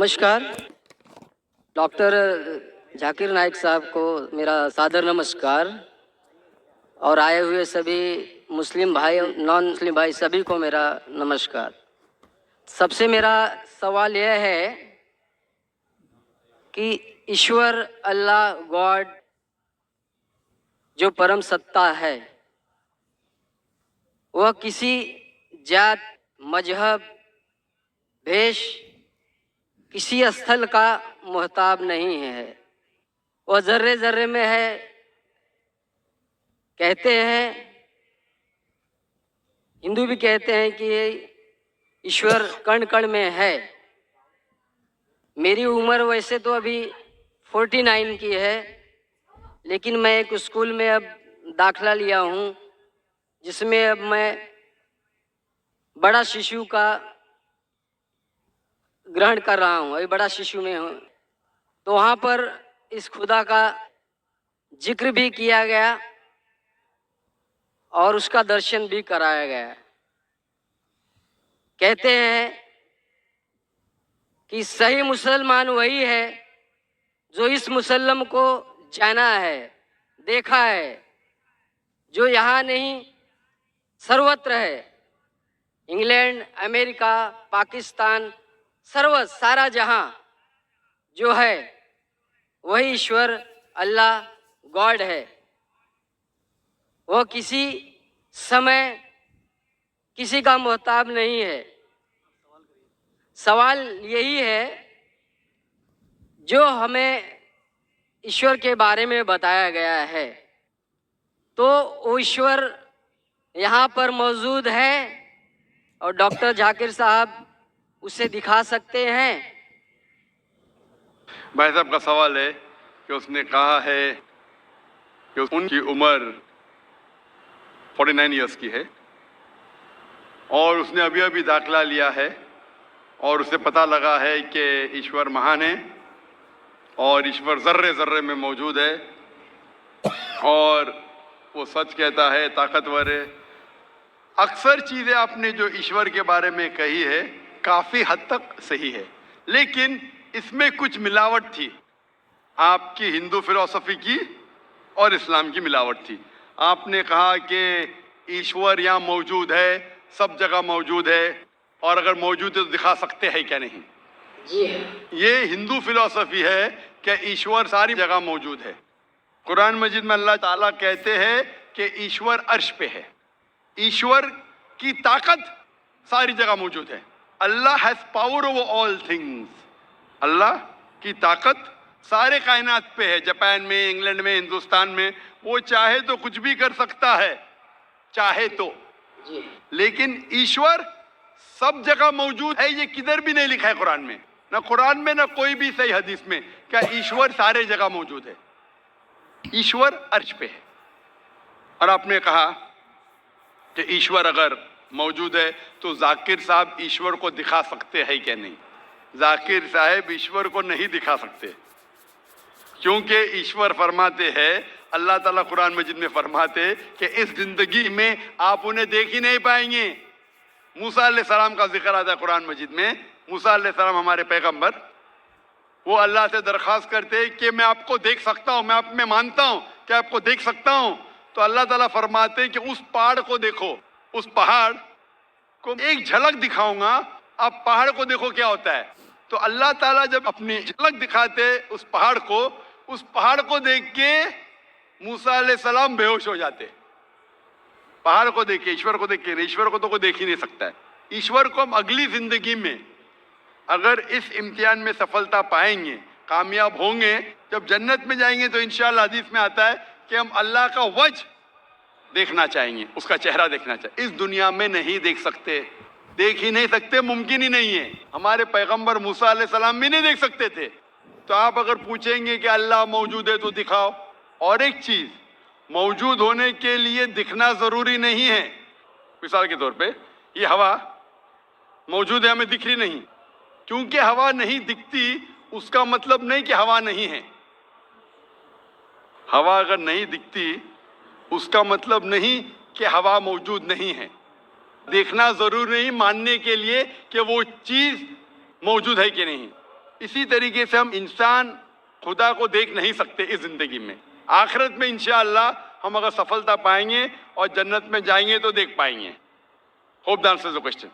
नमस्कार। डॉक्टर जाकिर नाइक साहब को मेरा सादर नमस्कार और आए हुए सभी मुस्लिम भाई नॉन मुस्लिम भाई सभी को मेरा नमस्कार। सबसे मेरा सवाल यह है कि ईश्वर अल्लाह गॉड जो परम सत्ता है वह किसी जात मजहब भेष किसी स्थल का मोहताब नहीं है, वह जर्रे जर्रे में है। कहते हैं, हिंदू भी कहते हैं कि ईश्वर कण कण में है। मेरी उम्र वैसे तो अभी 49 की है, लेकिन मैं एक स्कूल में अब दाखला लिया हूँ जिसमें अब मैं बड़ा शिशु का ग्रहण कर रहा हूँ, अभी बड़ा शिशु में हूँ। तो वहाँ पर इस खुदा का जिक्र भी किया गया और उसका दर्शन भी कराया गया। कहते हैं कि सही मुसलमान वही है जो इस मुसल्लम को जाना है, देखा है, जो यहाँ नहीं सर्वत्र है। इंग्लैंड, अमेरिका, पाकिस्तान, सारा जहां जो है वही ईश्वर अल्लाह गॉड है। वह किसी समय किसी का मोहताब नहीं है। सवाल यही है, जो हमें ईश्वर के बारे में बताया गया है तो वो ईश्वर यहाँ पर मौजूद है और डॉक्टर जाकिर साहब उसे दिखा सकते हैं। भाई साहब का सवाल है कि उसने कहा है कि उनकी उम्र 49 इयर्स की है और उसने अभी अभी दाखिला लिया है और उसे पता लगा है कि ईश्वर महान है और ईश्वर जर्रे जर्रे में मौजूद है और वो सच कहता है, ताकतवर है। अक्सर चीज़ें आपने जो ईश्वर के बारे में कही है काफ़ी हद तक सही है, लेकिन इसमें कुछ मिलावट थी। आपकी हिंदू फिलॉसफी की और इस्लाम की मिलावट थी। आपने कहा कि ईश्वर यहाँ मौजूद है, सब जगह मौजूद है और अगर मौजूद है तो दिखा सकते हैं क्या नहीं। जी ये हिंदू फिलॉसफी है कि ईश्वर सारी जगह मौजूद है। कुरान मजीद में अल्लाह ताला कहते हैं कि ईश्वर अर्श पे है। ईश्वर की ताकत सारी जगह मौजूद है। Allah has power over all things. अल्लाह की ताकत सारे कायनात पे है। जापान में, इंग्लैंड में, हिंदुस्तान में, वो चाहे तो कुछ भी कर सकता है, चाहे तो। लेकिन ईश्वर सब जगह मौजूद है, ये किधर भी नहीं लिखा है कुरान में, ना कुरान में ना कोई भी सही हदीस में, क्या ईश्वर सारे जगह मौजूद है। ईश्वर अर्श पे है। और आपने कहा कि ईश्वर अगर मौजूद है तो जाकिर साहब ईश्वर को दिखा सकते हैं क्या नहीं। जाकिर साहब ईश्वर को नहीं दिखा सकते, क्योंकि ईश्वर फरमाते हैं, अल्लाह ताला कुरान मजीद में फरमाते कि इस जिंदगी में आप उन्हें देख ही नहीं पाएंगे। मूसा अलैहिस्सलाम का जिक्र आता है कुरान मजीद में। मूसा अलैहिस्सलाम हमारे पैगंबर, वो अल्लाह से दरख्वास्त करते कि मैं आपको देख सकता हूँ, मैं आप में मानता हूँ कि आपको देख सकता हूँ। तो अल्लाह ताला फरमाते कि उस पहाड़ को देखो, उस पहाड़ को एक झलक दिखाऊंगा, आप पहाड़ को देखो क्या होता है। तो अल्लाह ताला जब अपनी झलक दिखाते उस पहाड़ को देख के मूसा अलैहिस्सलाम बेहोश हो जाते। पहाड़ को देख के, ईश्वर को देख के। ईश्वर को तो कोई देख ही नहीं सकता है। ईश्वर को हम अगली जिंदगी में अगर इस इम्तिहान में सफलता पाएंगे, कामयाब होंगे, जब जन्नत में जाएंगे तो इंशाअल्लाह हदीस में आता है कि हम अल्लाह का वजह देखना चाहेंगे, उसका चेहरा देखना चाहिए। इस दुनिया में नहीं देख सकते, देख ही नहीं सकते, मुमकिन ही नहीं है। हमारे पैगंबर मूसा अलैहिस्सलाम भी नहीं देख सकते थे। तो आप अगर पूछेंगे कि अल्लाह मौजूद है तो दिखाओ। और एक चीज, मौजूद होने के लिए दिखना जरूरी नहीं है। मिसाल के तौर पे ये हवा मौजूद है, हमें दिख रही नहीं। क्योंकि हवा नहीं दिखती उसका मतलब नहीं कि हवा नहीं है। हवा अगर नहीं दिखती उसका मतलब नहीं कि हवा मौजूद नहीं है। देखना जरूरी नहीं मानने के लिए कि वो चीज मौजूद है कि नहीं। اسی طریقے سے ہم انسان خدا کو دیکھ نہیں سکتے اس زندگی میں. آخرت میں انشاءاللہ ہم اگر سفلتا پائیں گے اور جنت میں جائیں گے تو دیکھ پائیں گے. Hope that answers the question.